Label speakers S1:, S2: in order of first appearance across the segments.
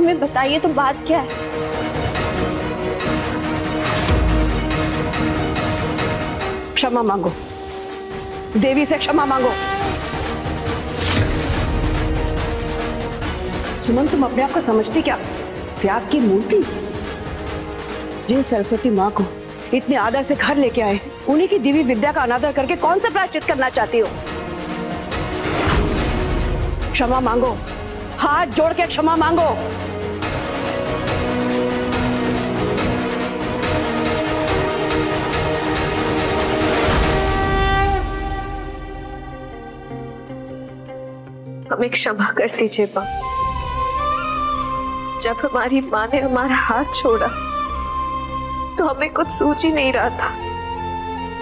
S1: हमें बताइए तो बात क्या है?
S2: क्षमा मांगो, देवी से क्षमा मांगो। सुमन, तुम अपने आप को समझती क्या? त्याग की मूर्ति। जिन सरस्वती माँ को इतने आदर से घर लेके आए, उन्हीं की दिव्य विद्या का अनादर करके कौन सा प्रायश्चित करना चाहती हो? क्षमा मांगो, हाथ जोड़ के क्षमा मांगो।
S1: हमें क्षमा कर दीजिए माँ। जब हमारी माँ ने हमारा हाथ छोड़ा तो हमें कुछ सूझ ही नहीं रहा था।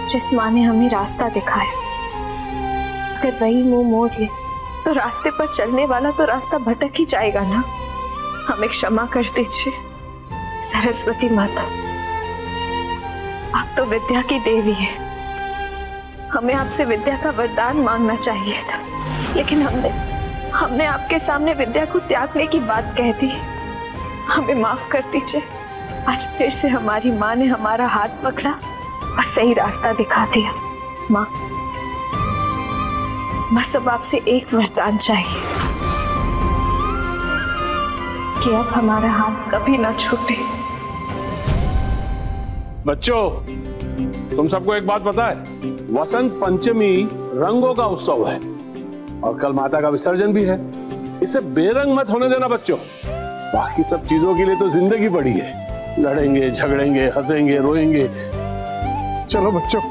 S1: जिस माँ ने हमें रास्ता दिखाया, अगर वही मुंह मोड़ ले तो रास्ते पर चलने वाला तो रास्ता भटक ही जाएगा ना। हमें क्षमा कर दीजिए सरस्वती माता। आप तो विद्या की देवी है, हमें आपसे विद्या का वरदान मांगना चाहिए था, लेकिन हमने आपके सामने विद्या को त्यागने की बात कह दी। हमें माफ कर दीजिए। आज फिर से हमारी माँ ने हमारा हाथ पकड़ा और सही रास्ता दिखा दिया। माँ, बस अब आपसे एक वरदान चाहिए कि अब हमारा हाथ कभी ना छूटे।
S3: बच्चों, तुम सबको एक बात पता है, वसंत पंचमी रंगों का उत्सव है और कल माता का विसर्जन भी है। इसे बेरंग मत होने देना बच्चों। बाकी सब चीजों के लिए तो जिंदगी पड़ी है, लड़ेंगे, झगड़ेंगे, हंसेंगे, रोएंगे।
S4: चलो बच्चों,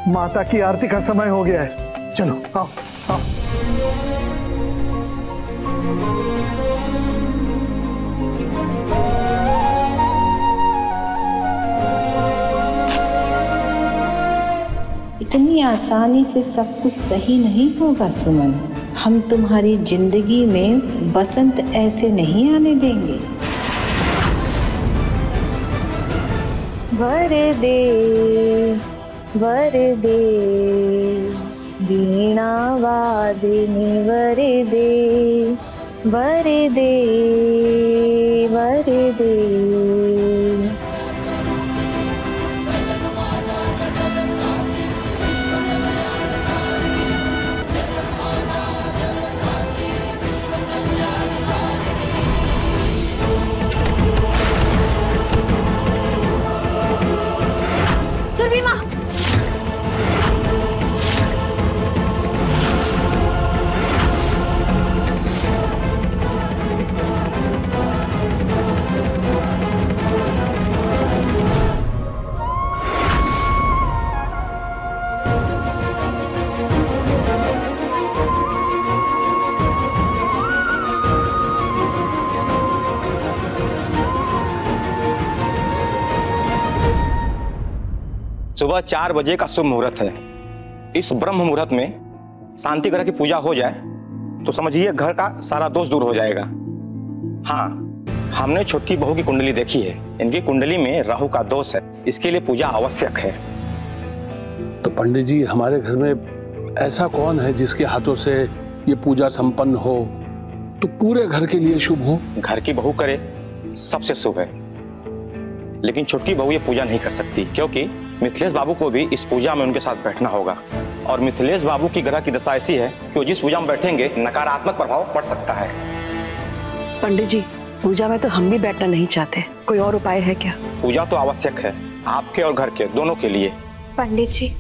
S4: माता की आरती का समय हो गया है। चलो आओ आओ।
S5: इतनी आसानी से सब कुछ सही नहीं होगा सुमन। हम तुम्हारी जिंदगी में बसंत ऐसे नहीं आने देंगे। वरदे वरदे वीणा वादिनी वरदे वरदे वरदे।
S6: सुबह 4 बजे का शुभ मुहूर्त है। इस ब्रह्म मुहूर्त में शांति ग्रह की पूजा हो जाए तो समझिए घर का सारा दोष दूर हो जाएगा। हाँ, हमने छोटकी बहू की कुंडली देखी है। इनकी कुंडली में राहु का दोष है, इसके लिए पूजा आवश्यक है।
S3: तो पंडित जी, हमारे घर में ऐसा कौन है जिसके हाथों से ये पूजा संपन्न हो तो पूरे घर के लिए शुभ हो?
S6: घर की बहू करे सबसे शुभ है, लेकिन छोटकी बहू ये पूजा नहीं कर सकती क्योंकि मिथिलेश बाबू को भी इस पूजा में उनके साथ बैठना होगा। और मिथिलेश बाबू की ग्रह की दशा ऐसी है कि वो जिस पूजा में बैठेंगे नकारात्मक प्रभाव पड़ सकता है।
S2: पंडित जी, पूजा में तो हम भी बैठना नहीं चाहते, कोई और उपाय है क्या?
S6: पूजा तो आवश्यक है, आपके और घर के दोनों के लिए।
S1: पंडित जी,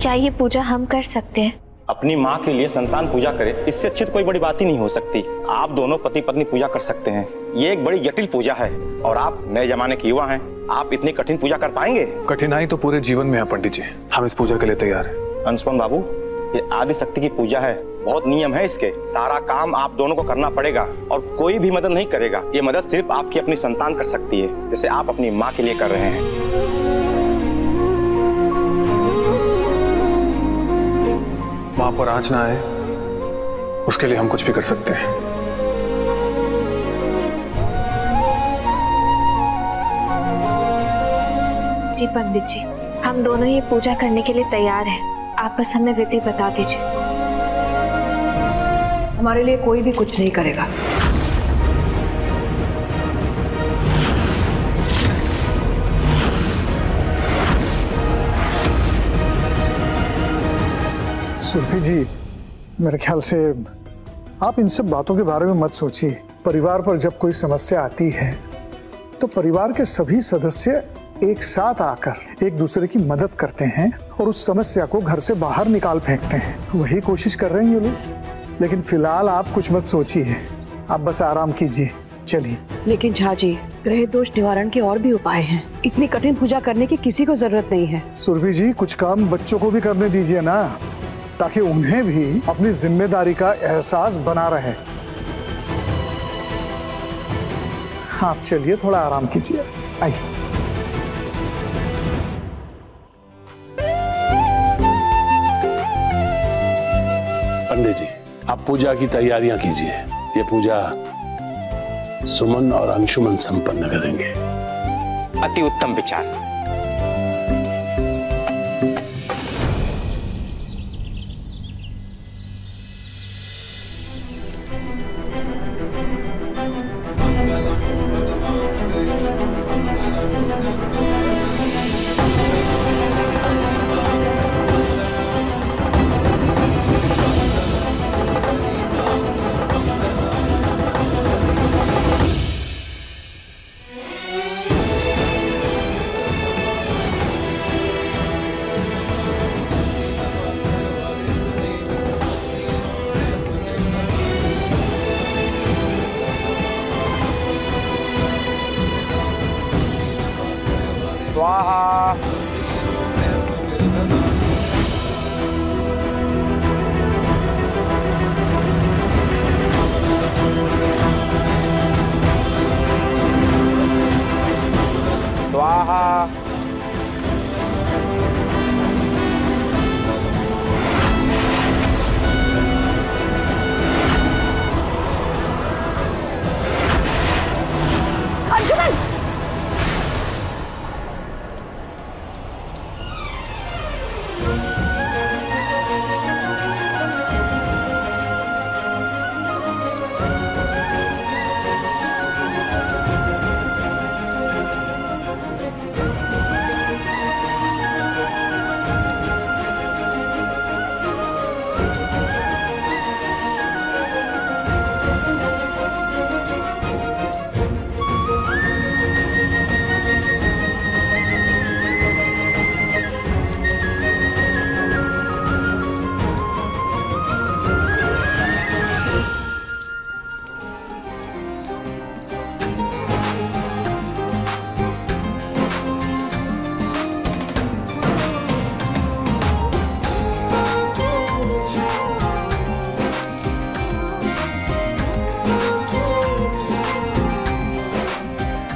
S1: क्या ये पूजा हम कर सकते हैं?
S6: अपनी माँ के लिए संतान पूजा करे, इससे अच्छी तो कोई बड़ी बात ही नहीं हो सकती। आप दोनों पति पत्नी पूजा कर सकते हैं। ये एक बड़ी जटिल पूजा है और आप नए जमाने के युवा हैं, आप इतनी कठिन पूजा कर पाएंगे?
S4: कठिनाई तो पूरे जीवन में है पंडित जी, हम इस पूजा के लिए तैयार हैं।
S6: अंशुमन बाबू, ये आदि शक्ति की पूजा है, बहुत नियम है इसके। सारा काम आप दोनों को करना पड़ेगा और कोई भी मदद नहीं करेगा। ये मदद सिर्फ आपकी अपनी संतान कर सकती है, जैसे आप अपनी माँ के लिए कर रहे हैं।
S4: माँ पर आंच ना आए, उसके लिए हम कुछ भी कर सकते हैं।
S1: जी पंडित जी, हम दोनों ये पूजा करने के लिए तैयार हैं। आप बस हमें विधि बता दीजिए।
S2: हमारे लिए कोई भी कुछ नहीं करेगा।
S4: सुरभि जी, मेरे ख्याल से आप इन सब बातों के बारे में मत सोचिए। परिवार पर जब कोई समस्या आती है तो परिवार के सभी सदस्य एक साथ आकर एक दूसरे की मदद करते हैं और उस समस्या को घर से बाहर निकाल फेंकते हैं। वही कोशिश कर रहे हैं ये लोग। लेकिन फिलहाल आप कुछ मत सोचिए, आप बस आराम कीजिए। चलिए।
S2: लेकिन झा जी, ग्रह दोष निवारण के और भी उपाय हैं। इतनी कठिन पूजा करने की किसी को जरूरत नहीं है।
S4: सुरभि जी, कुछ काम बच्चों को भी करने दीजिए ना, ताकि उन्हें भी अपनी जिम्मेदारी का एहसास बना रहे। आप चलिए, थोड़ा आराम कीजिए। आइए।
S3: पंडित जी, आप पूजा की तैयारियां कीजिए। ये पूजा सुमन और अंशुमन संपन्न करेंगे।
S6: अति उत्तम विचार। स्वाहा। स्वाहा।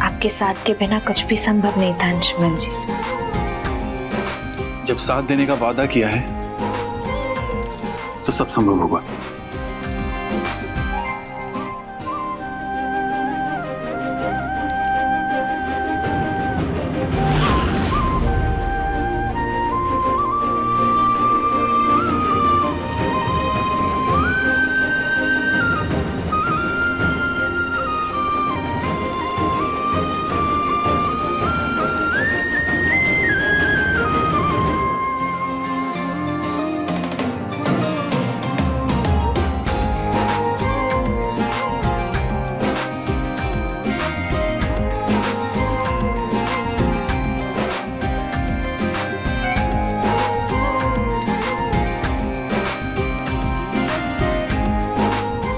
S1: आपके साथ के बिना कुछ भी संभव नहीं था अंशुमन जी।
S7: जब साथ देने का वादा किया है तो सब संभव होगा।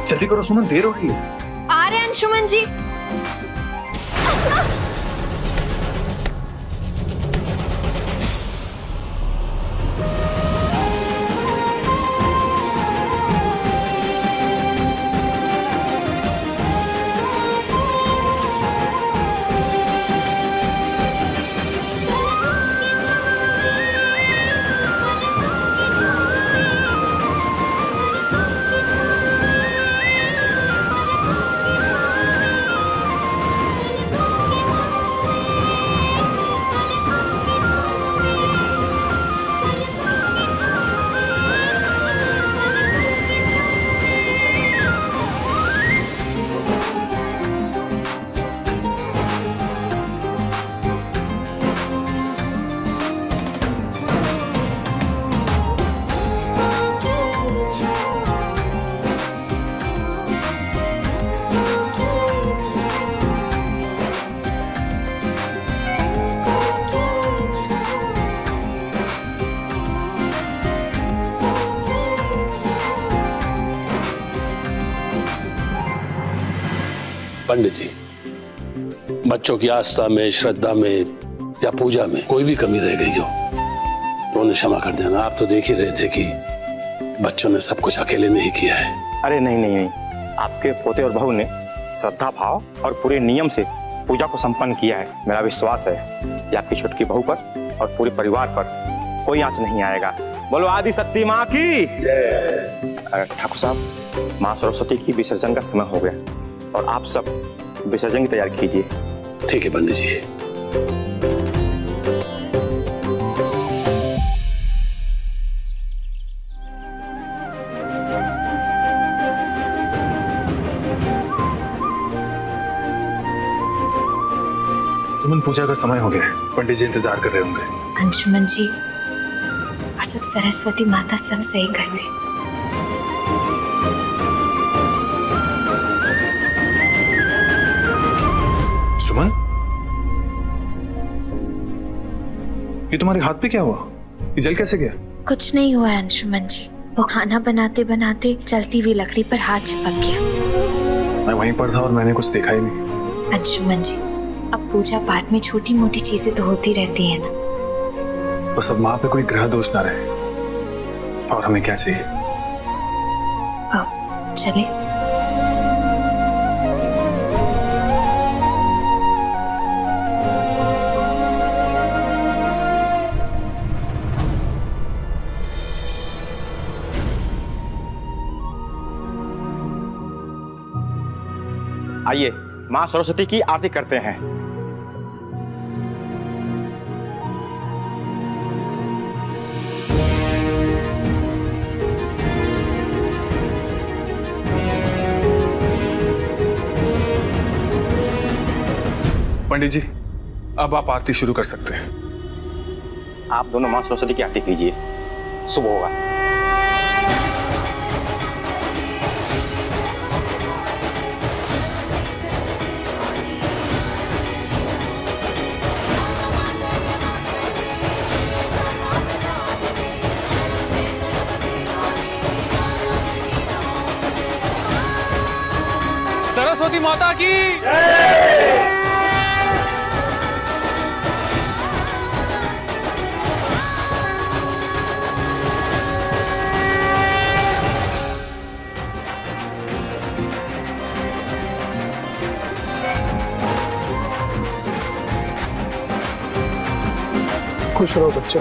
S7: जल्दी करो सुमन, देर हो रही है।
S1: आ रहे अंशुमन जी।
S3: पंडित जी, बच्चों की आस्था में, श्रद्धा में या पूजा में कोई भी कमी रह गई हो तो उन्हें क्षमा कर देना। आप तो देख ही रहे थे कि बच्चों ने सब कुछ अकेले नहीं किया है।
S6: अरे नहीं नहीं नहीं, आपके पोते और बहू ने श्रद्धा भाव और पूरे नियम से पूजा को संपन्न किया है। मेरा विश्वास है कि आपकी छोटकी बहू पर और पूरे परिवार पर कोई आंच नहीं आएगा। बोलो आदि शक्ति माँ की। ठाकुर साहब, माँ सरस्वती की विसर्जन का समय हो गया और आप सब विसर्जन की तैयारी कीजिए।
S3: ठीक है पंडित जी।
S7: सुमन, पूजा का समय हो गया है, पंडित जी इंतजार कर रहे होंगे।
S1: अंशुमन जी, सब सरस्वती माता सब सही कर दी।
S7: सुमन, ये तुम्हारे हाथ पे क्या हुआ? ये जल कैसे गया?
S1: कुछ नहीं हुआ अंशुमन जी, वो खाना बनाते बनाते जलती हुई लकड़ी पर हाथ चिपक गया।
S7: मैं वहीं पर था और मैंने कुछ देखा ही नहीं।
S1: अंशुमन जी, अब पूजा पाठ में छोटी मोटी चीजें तो होती रहती है ना।
S7: बस अब माँ पे कोई ग्रह दोष ना रहे। और हमें क्या चाहिए?
S1: चले।
S6: आइए माँ सरस्वती की आरती करते हैं।
S7: पंडित जी, अब आप आरती शुरू कर सकते हैं।
S6: आप दोनों माँ सरस्वती की आरती कीजिए, शुभ होगा।
S8: सरस्वती माता की
S4: खुश रहो बच्चा।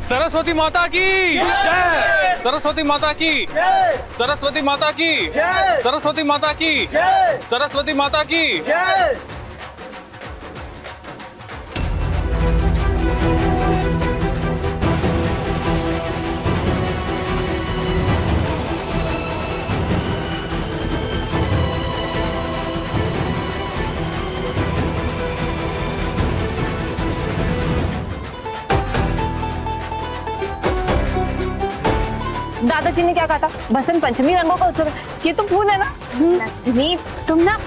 S8: सरस्वती माता की जय, सरस्वती माता की जय, सरस्वती माता की जय, सरस्वती माता की जय, सरस्वती माता की जय।
S2: दादाजी ने क्या कहा था? बसंत पंचमी रंगों का उत्सव है। ये तो फूल है ना?
S1: नहीं, तुम ना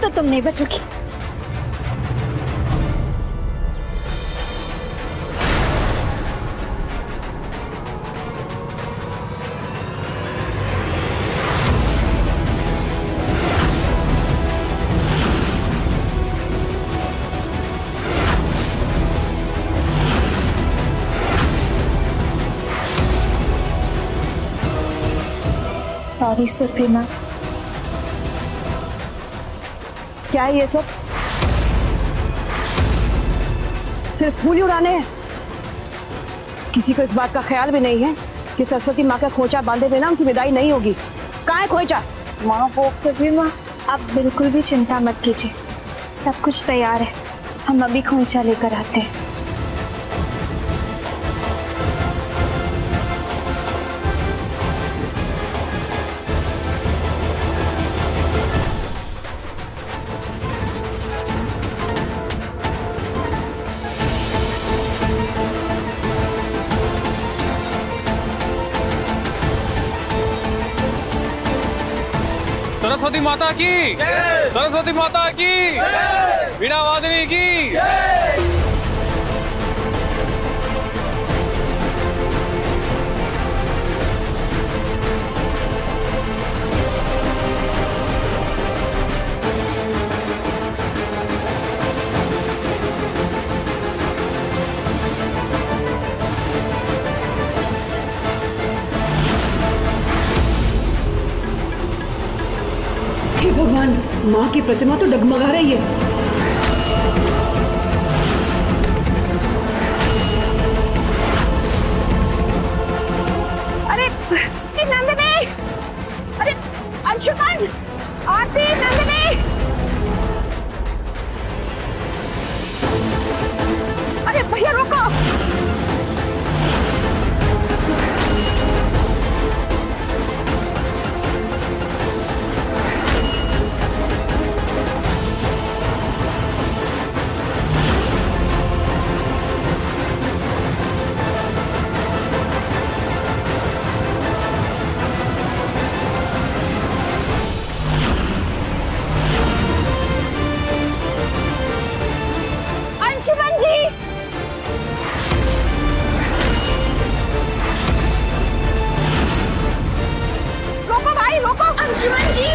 S1: तो तुम नहीं बचोगी। सॉरी सुरभि माँ।
S2: क्या है ये सब? सिर्फ फूल ही उड़ाने हैं? किसी को इस बात का ख्याल भी नहीं है कि सरस्वती माँ का खोचा बांधे बिना उनकी विदाई नहीं होगी। कहाँ है खोचा?
S1: माँ वो सुरभि माँ, आप बिल्कुल भी चिंता मत कीजिए, सब कुछ तैयार है। हम अभी खोचा लेकर आते हैं।
S8: सरस्वती माता की, सरस्वती माता की, वीणा वादनी की।
S2: हे भगवान, माँ की प्रतिमा तो डगमगा रही है। अरे नंदिनी, अरे अंशुमन, आरती, नंदिनी, अरे भैया रोको।
S1: अंशुमन जी,
S2: रोको भाई, रोको।
S1: अंशुमन जी,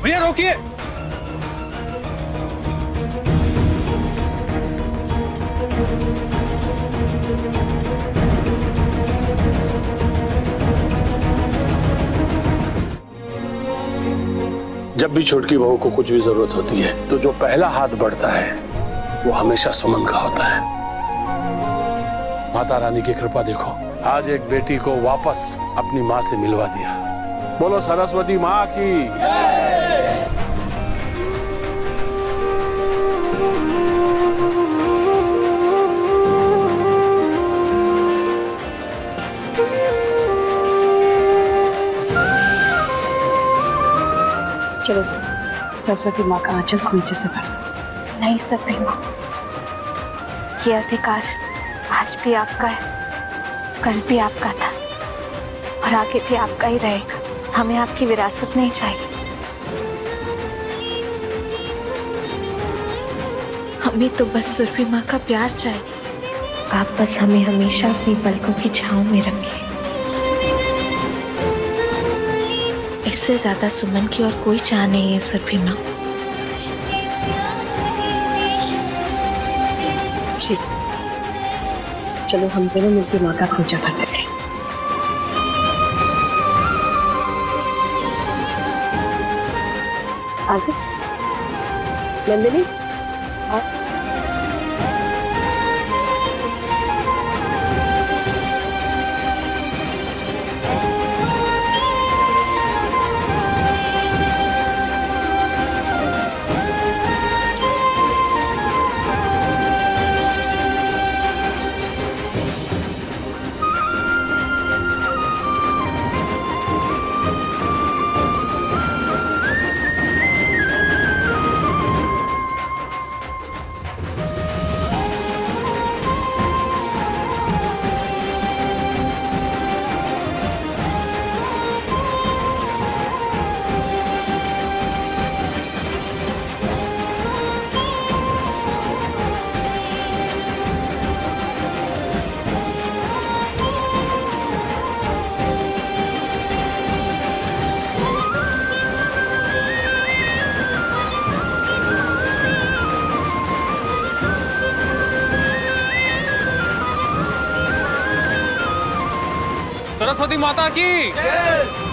S8: भैया रोकिए।
S3: जब भी छोटकी बहू को कुछ भी जरूरत होती है तो जो पहला हाथ बढ़ता है वो हमेशा सुमन का होता है। माता रानी की कृपा देखो, आज एक बेटी को वापस अपनी माँ से मिलवा दिया। बोलो सरस्वती माँ की।
S2: चलो सरस्वती माँ का आंचल खोइचे से भर।
S1: नहीं सुरभि माँ, ये अधिकार आज भी आपका है, कल भी आपका था और आगे भी आपका ही रहेगा। हमें आपकी विरासत नहीं चाहिए, हमें तो बस सुरभि माँ का प्यार चाहिए। आप बस हमें हमेशा अपनी पलकों की छांव में रखें। इससे ज्यादा सुमन की और कोई चाह नहीं है सुरभि माँ।
S2: ठीक, चलो हम दोनों मिलकर माँ का खोजा भरते हैं। आगे नंदिनी,
S8: सरस्वती माता की